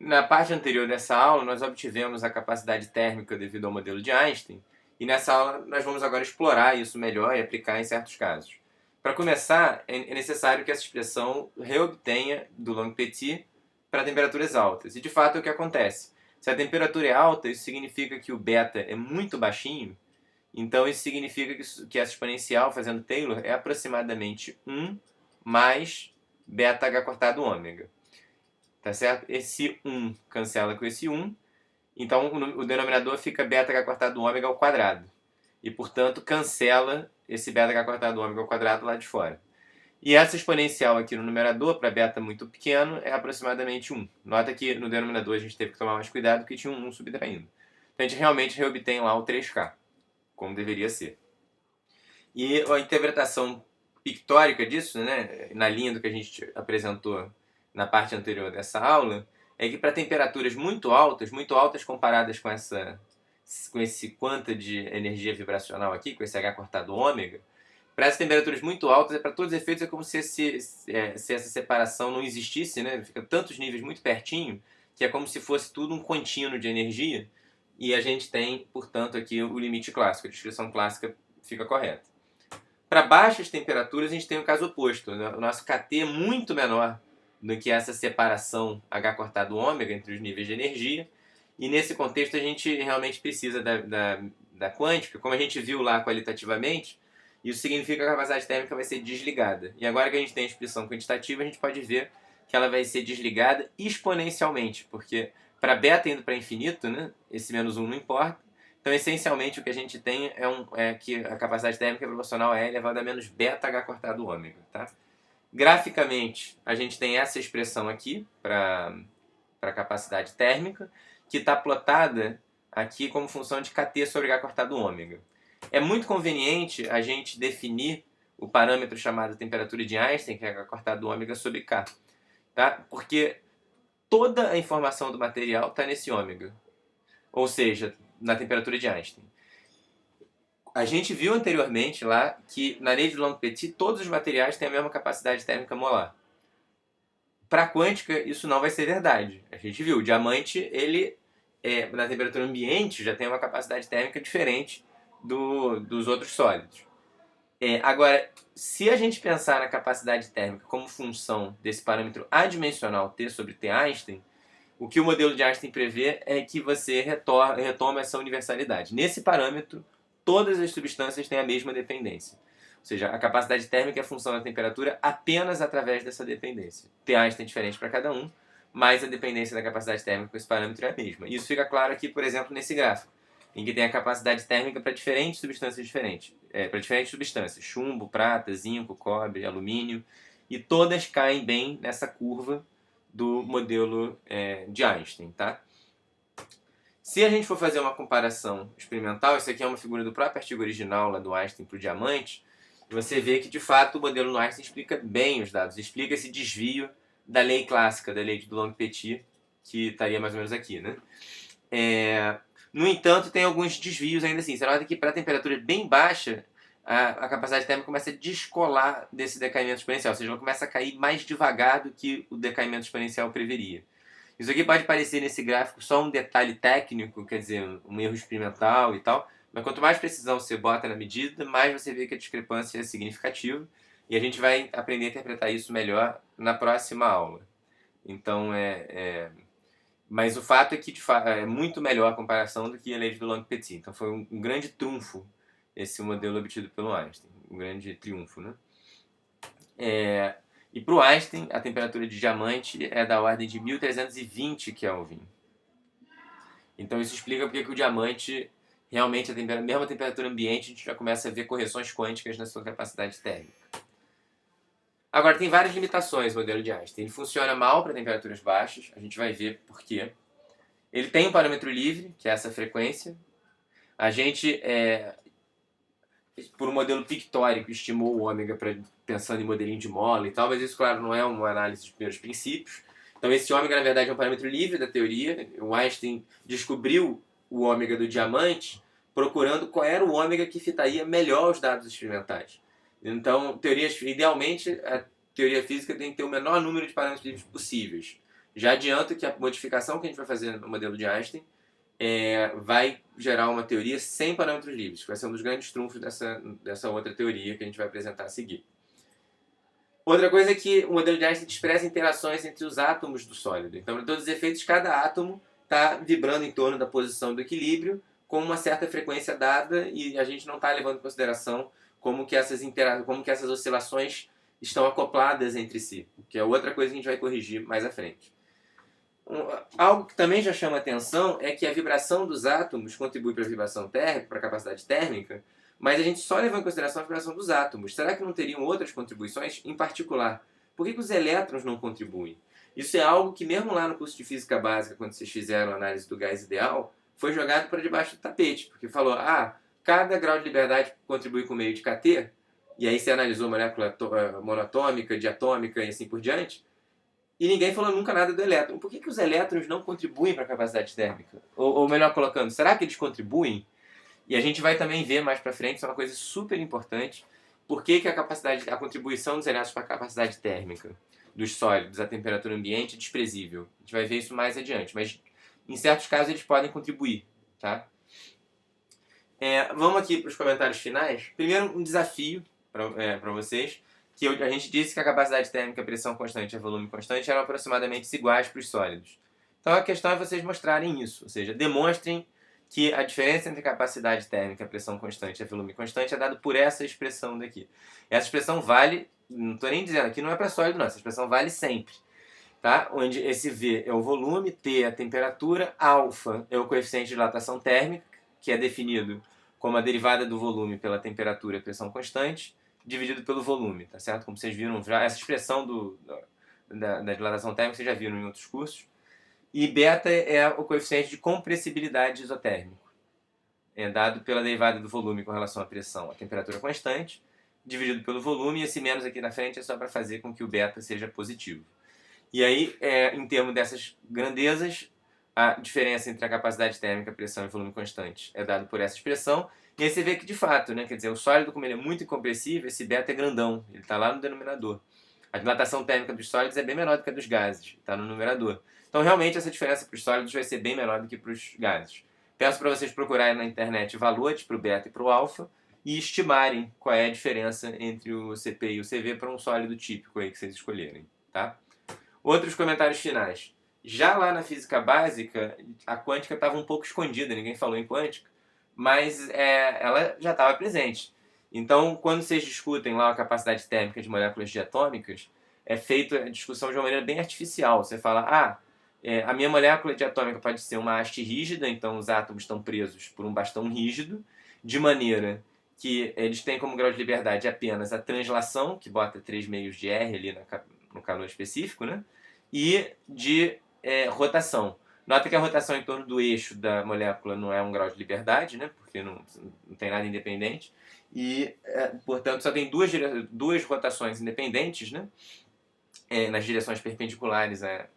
Na parte anterior dessa aula, nós obtivemos a capacidade térmica devido ao modelo de Einstein, e nessa aula nós vamos agora explorar isso melhor e aplicar em certos casos. Para começar, é necessário que essa expressão reobtenha do Long-Petit para temperaturas altas. E de fato é o que acontece. Se a temperatura é alta, isso significa que o beta é muito baixinho, então isso significa que essa exponencial, fazendo Taylor, é aproximadamente 1 mais beta h cortado ômega. Tá certo? Esse 1 cancela com esse 1, então o denominador fica beta h cortado ômega ao quadrado. E, portanto, cancela esse beta h cortado ômega ao quadrado lá de fora. E essa exponencial aqui no numerador, para beta muito pequeno, é aproximadamente 1. Nota que no denominador a gente teve que tomar mais cuidado, que tinha um 1 subtraindo. Então a gente realmente reobtém lá o 3K, como deveria ser. E a interpretação pictórica disso, né, na linha do que a gente apresentou na parte anterior dessa aula, é que para temperaturas muito altas comparadas com esse quanta de energia vibracional aqui, com esse H cortado ômega, para essas temperaturas muito altas, para todos os efeitos, é como se essa separação não existisse, né? Fica tantos níveis muito pertinho, que é como se fosse tudo um contínuo de energia, e a gente tem, portanto, aqui o limite clássico, a descrição clássica fica correta. Para baixas temperaturas, a gente tem o caso oposto, né? O nosso KT é muito menor do que essa separação H cortado ômega entre os níveis de energia, e nesse contexto a gente realmente precisa da quântica, como a gente viu lá qualitativamente. Isso significa que a capacidade térmica vai ser desligada. E agora que a gente tem a expressão quantitativa, a gente pode ver que ela vai ser desligada exponencialmente, porque para beta indo para infinito, né, esse menos 1 não importa. Então, essencialmente, o que a gente tem é que a capacidade térmica é proporcional a E elevado a menos beta H cortado ômega. Tá? Graficamente, a gente tem essa expressão aqui para a capacidade térmica, que está plotada aqui como função de kT sobre H cortado ômega. É muito conveniente a gente definir o parâmetro chamado temperatura de Einstein, que é H cortado ômega sobre K. Tá? Porque toda a informação do material está nesse ômega. Ou seja, na temperatura de Einstein. A gente viu anteriormente lá que na lei de Long-Petit todos os materiais têm a mesma capacidade térmica molar. Para a quântica isso não vai ser verdade. A gente viu, o diamante ele na temperatura ambiente já tem uma capacidade térmica diferente dos outros sólidos. Agora, se a gente pensar na capacidade térmica como função desse parâmetro adimensional T sobre T Einstein, o que o modelo de Einstein prevê é que você retoma essa universalidade. Nesse parâmetro, todas as substâncias têm a mesma dependência. Ou seja, a capacidade térmica é função da temperatura apenas através dessa dependência. T Einstein é diferente para cada um, mas a dependência da capacidade térmica com esse parâmetro é a mesma. Isso fica claro aqui, por exemplo, nesse gráfico, em que tem a capacidade térmica para diferentes substâncias diferentes. Para diferentes substâncias, chumbo, prata, zinco, cobre, alumínio, e todas caem bem nessa curva do modelo de Einstein, tá? Se a gente for fazer uma comparação experimental, isso aqui é uma figura do próprio artigo original lá do Einstein para o diamante, e você vê que de fato o modelo do Einstein explica bem os dados, explica esse desvio da lei clássica, da lei de Dulong-Petit, que estaria mais ou menos aqui, né? No entanto, tem alguns desvios ainda assim. Você nota que para a temperatura bem baixa, a capacidade térmica começa a descolar desse decaimento exponencial, ou seja, ela começa a cair mais devagar do que o decaimento exponencial preveria. Isso aqui pode parecer nesse gráfico só um detalhe técnico, quer dizer, um erro experimental e tal, mas quanto mais precisão você bota na medida, mais você vê que a discrepância é significativa, e a gente vai aprender a interpretar isso melhor na próxima aula. Então, mas o fato é que é muito melhor a comparação do que a lei de Dulong-Petit. Então foi um grande trunfo esse modelo obtido pelo Einstein. Um grande triunfo, né? E para o Einstein, a temperatura de diamante é da ordem de 1320 Kelvin. Então isso explica porque que o diamante, realmente, a mesma temperatura ambiente, a gente já começa a ver correções quânticas na sua capacidade térmica. Agora, tem várias limitações o modelo de Einstein. Ele funciona mal para temperaturas baixas, a gente vai ver por quê. Ele tem um parâmetro livre, que é essa frequência. A gente, por um modelo pictórico, estimou o ômega pensando em modelinho de mola e tal, mas isso, claro, não é uma análise dos primeiros princípios. Então, esse ômega, na verdade, é um parâmetro livre da teoria. O Einstein descobriu o ômega do diamante procurando qual era o ômega que fitaria melhor os dados experimentais. Então, idealmente, a teoria física tem que ter o menor número de parâmetros livres possíveis. Já adianto que a modificação que a gente vai fazer no modelo de Einstein vai gerar uma teoria sem parâmetros livres, que vai ser um dos grandes trunfos dessa outra teoria que a gente vai apresentar a seguir. Outra coisa é que o modelo de Einstein expressa interações entre os átomos do sólido. Então, para todos os efeitos, cada átomo está vibrando em torno da posição do equilíbrio com uma certa frequência dada e a gente não está levando em consideração como que essas oscilações estão acopladas entre si, que é outra coisa que a gente vai corrigir mais à frente. Algo que também já chama atenção é que a vibração dos átomos contribui para a vibração térmica, para a capacidade térmica, mas a gente só levou em consideração a vibração dos átomos. Será que não teriam outras contribuições? Em particular, por que os elétrons não contribuem? Isso é algo que mesmo lá no curso de Física Básica, quando vocês fizeram a análise do gás ideal, foi jogado para debaixo do tapete, porque falou, cada grau de liberdade contribui com meio de kT, e aí você analisou molécula monatômica, diatômica e assim por diante, e ninguém falou nunca nada do elétron. Por que os elétrons não contribuem para a capacidade térmica? Ou melhor colocando, será que eles contribuem? E a gente vai também ver mais para frente, isso é uma coisa super importante, por que a contribuição dos elétrons para a capacidade térmica dos sólidos à temperatura ambiente é desprezível. A gente vai ver isso mais adiante, mas em certos casos eles podem contribuir. Tá? Vamos aqui para os comentários finais. Primeiro, um desafio para vocês, que a gente disse que a capacidade térmica, pressão constante e volume constante eram aproximadamente iguais para os sólidos. Então a questão é vocês mostrarem isso, ou seja, demonstrem que a diferença entre capacidade térmica, pressão constante e volume constante é dado por essa expressão daqui. Essa expressão vale, não estou nem dizendo aqui, não é para sólido não, essa expressão vale sempre. Tá? Onde esse V é o volume, T é a temperatura, alfa é o coeficiente de dilatação térmica, que é definido como a derivada do volume pela temperatura e pressão constante, dividido pelo volume, tá certo? Como vocês viram já, essa expressão da dilatação térmica vocês já viram em outros cursos. E beta é o coeficiente de compressibilidade isotérmico. É dado pela derivada do volume com relação à pressão, a temperatura constante, dividido pelo volume, e esse menos aqui na frente é só para fazer com que o beta seja positivo. E aí, em termos dessas grandezas, a diferença entre a capacidade térmica, pressão e volume constante é dado por essa expressão. E aí você vê que, de fato, né, quer dizer, o sólido, como ele é muito incompressível, esse beta é grandão, ele está lá no denominador. A dilatação térmica dos sólidos é bem menor do que a dos gases, está no numerador. Então, realmente, essa diferença para os sólidos vai ser bem menor do que para os gases. Peço para vocês procurarem na internet valores para o beta e para o alfa e estimarem qual é a diferença entre o CP e o CV para um sólido típico aí que vocês escolherem. Tá? Outros comentários finais. Já lá na física básica, a quântica estava um pouco escondida, ninguém falou em quântica, mas ela já estava presente. Então, quando vocês discutem lá a capacidade térmica de moléculas diatômicas, é feita a discussão de uma maneira bem artificial. Você fala, a minha molécula diatômica pode ser uma haste rígida, então os átomos estão presos por um bastão rígido, de maneira que eles têm como grau de liberdade apenas a translação, que bota 3 meios de R ali no calor específico, né? E de rotação. Nota que a rotação em torno do eixo da molécula não é um grau de liberdade, né? Porque não tem nada independente. E, portanto, só tem duas rotações independentes, né? Nas direções perpendiculares a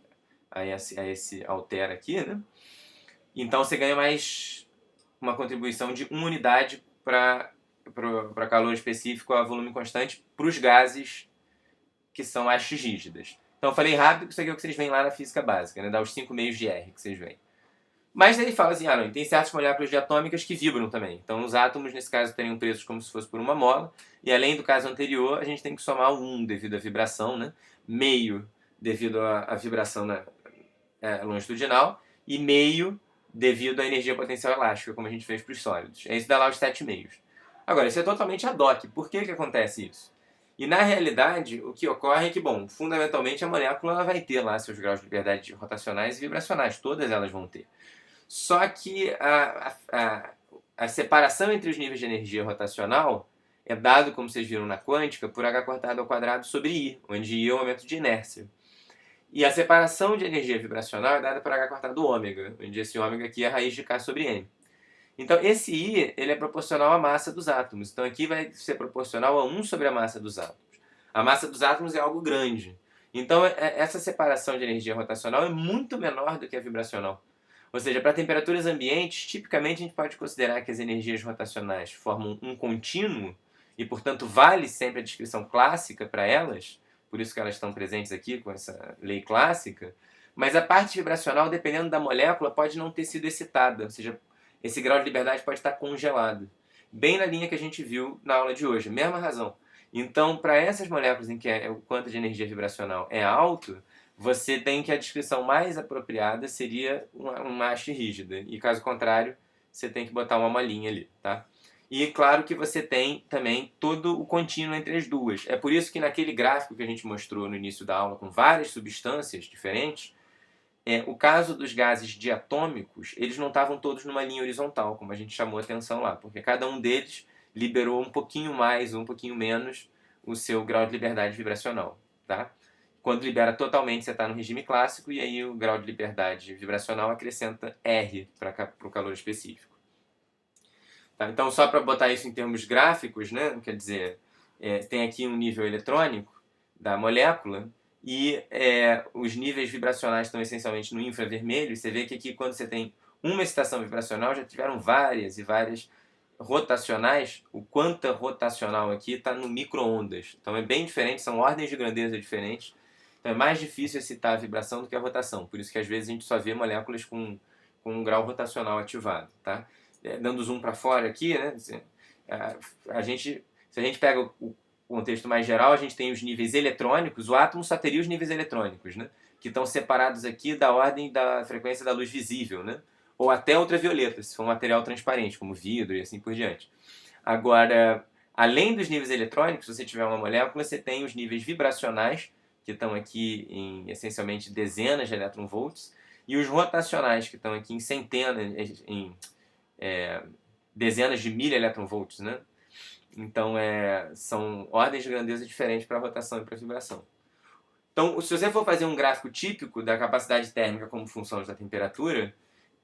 esse alter aqui, né? Então você ganha mais uma contribuição de 1 unidade para calor específico a volume constante para os gases que são hastes rígidas. Então eu falei rápido, que isso aqui é o que vocês veem lá na física básica, né? Dá os 5 meios de R que vocês veem. Mas aí fala assim, não, tem certas moléculas diatômicas que vibram também. Então os átomos, nesse caso, teriam presos como se fosse por uma mola. E além do caso anterior, a gente tem que somar o 1 devido à vibração, né? Meio devido à vibração longitudinal e meio devido à energia potencial elástica, como a gente fez para os sólidos. Isso dá lá os 7 meios. Agora, isso é totalmente ad hoc. Por que acontece isso? E na realidade, o que ocorre é que, fundamentalmente a molécula ela vai ter lá seus graus de liberdade rotacionais e vibracionais. Todas elas vão ter. Só que a separação entre os níveis de energia rotacional é dado, como vocês viram na quântica, por h cortado ao quadrado sobre I, onde I é o momento de inércia. E a separação de energia vibracional é dada por h cortado ômega, onde esse ômega aqui é a raiz de K sobre M. Então esse I ele é proporcional à massa dos átomos. Então aqui vai ser proporcional a 1 sobre a massa dos átomos. A massa dos átomos é algo grande. Então essa separação de energia rotacional é muito menor do que a vibracional. Ou seja, para temperaturas ambientes, tipicamente a gente pode considerar que as energias rotacionais formam um contínuo e, portanto, vale sempre a descrição clássica para elas, por isso que elas estão presentes aqui com essa lei clássica, Mas a parte vibracional, dependendo da molécula, pode não ter sido excitada, ou seja, esse grau de liberdade pode estar congelado. Bem na linha que a gente viu na aula de hoje, mesma razão. Então, para essas moléculas em que o quanto de energia vibracional é alto, você tem que a descrição mais apropriada seria uma haste rígida. E caso contrário, você tem que botar uma molinha ali, tá? E claro que você tem também todo o contínuo entre as duas. É por isso que naquele gráfico que a gente mostrou no início da aula, com várias substâncias diferentes, o caso dos gases diatômicos, eles não estavam todos numa linha horizontal, como a gente chamou a atenção lá, porque cada um deles liberou um pouquinho mais ou um pouquinho menos o seu grau de liberdade vibracional, tá? Quando libera totalmente, você está no regime clássico, e aí o grau de liberdade vibracional acrescenta R para o calor específico. Tá? Então, só para botar isso em termos gráficos, né? Quer dizer, tem aqui um nível eletrônico da molécula, e os níveis vibracionais estão essencialmente no infravermelho, e você vê que aqui, quando você tem uma excitação vibracional, já tiveram várias e várias rotacionais. O quanta rotacional aqui está no micro-ondas. Então é bem diferente, são ordens de grandeza diferentes. Então é mais difícil excitar a vibração do que a rotação. Por isso que às vezes a gente só vê moléculas com um grau rotacional ativado. Tá? Dando zoom para fora aqui, né? Se a gente pega o contexto mais geral, a gente tem os níveis eletrônicos. O átomo só teria os níveis eletrônicos, né? Que estão separados aqui da ordem da frequência da luz visível, né? Ou até ultravioleta, se for um material transparente, como vidro e assim por diante. Agora, além dos níveis eletrônicos, se você tiver uma molécula, você tem os níveis vibracionais, que estão aqui em essencialmente dezenas de eletronvolts, e os rotacionais, que estão aqui em centenas, em dezenas de mil eletronvolts, né? Então, são ordens de grandeza diferentes para a rotação e para a vibração. Então, se você for fazer um gráfico típico da capacidade térmica como função da temperatura,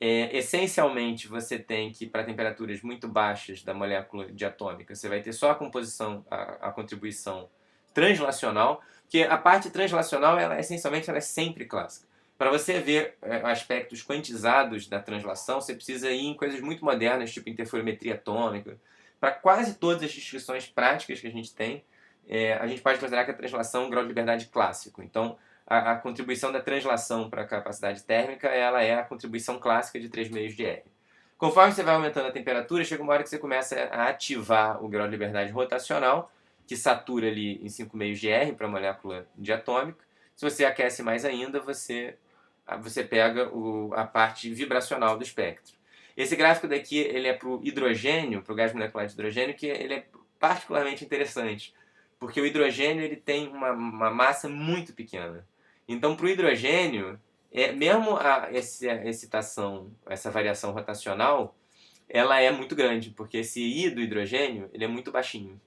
essencialmente você tem que, para temperaturas muito baixas da molécula diatômica, você vai ter só a composição, a contribuição translacional, que a parte translacional, essencialmente, ela é sempre clássica. Para você ver aspectos quantizados da translação, você precisa ir em coisas muito modernas, tipo interferometria atômica. Para quase todas as descrições práticas que a gente tem, a gente pode considerar que a translação é um grau de liberdade clássico. Então, a contribuição da translação para a capacidade térmica, ela é a contribuição clássica de 3 meios de R. Conforme você vai aumentando a temperatura, chega uma hora que você começa a ativar o grau de liberdade rotacional, que satura ali em 5 meios de R para a molécula diatômica. Se você aquece mais ainda, você pega a parte vibracional do espectro. Esse gráfico daqui ele é para o hidrogênio, para o gás molecular de hidrogênio, que ele é particularmente interessante, porque o hidrogênio ele tem uma massa muito pequena. Então, para o hidrogênio, mesmo essa excitação, essa variação rotacional, ela é muito grande, porque esse I do hidrogênio ele é muito baixinho.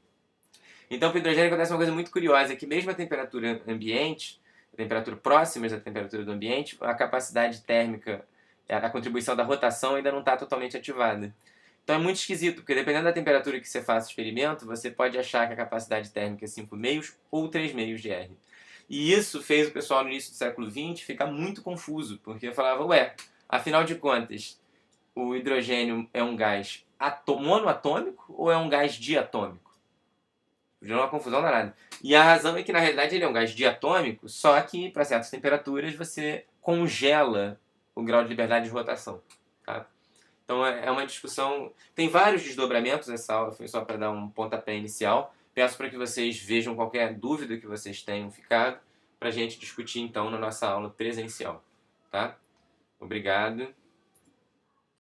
Então, para o hidrogênio acontece uma coisa muito curiosa, que mesmo a temperatura ambiente, a temperatura próxima da temperatura do ambiente, a capacidade térmica, a contribuição da rotação ainda não está totalmente ativada. Então é muito esquisito, porque dependendo da temperatura que você faça o experimento, você pode achar que a capacidade térmica é 5 meios ou 3 meios de R. E isso fez o pessoal no início do século XX ficar muito confuso, porque falava, afinal de contas, o hidrogênio é um gás monoatômico ou é um gás diatômico? Gerou uma confusão danada. E a razão é que, na realidade, ele é um gás diatômico, só que, para certas temperaturas, você congela o grau de liberdade de rotação. Tá? Então, é uma discussão... Tem vários desdobramentos, essa aula foi só para dar um pontapé inicial. Peço para que vocês vejam qualquer dúvida que vocês tenham ficado, para a gente discutir, então, na nossa aula presencial. Tá? Obrigado.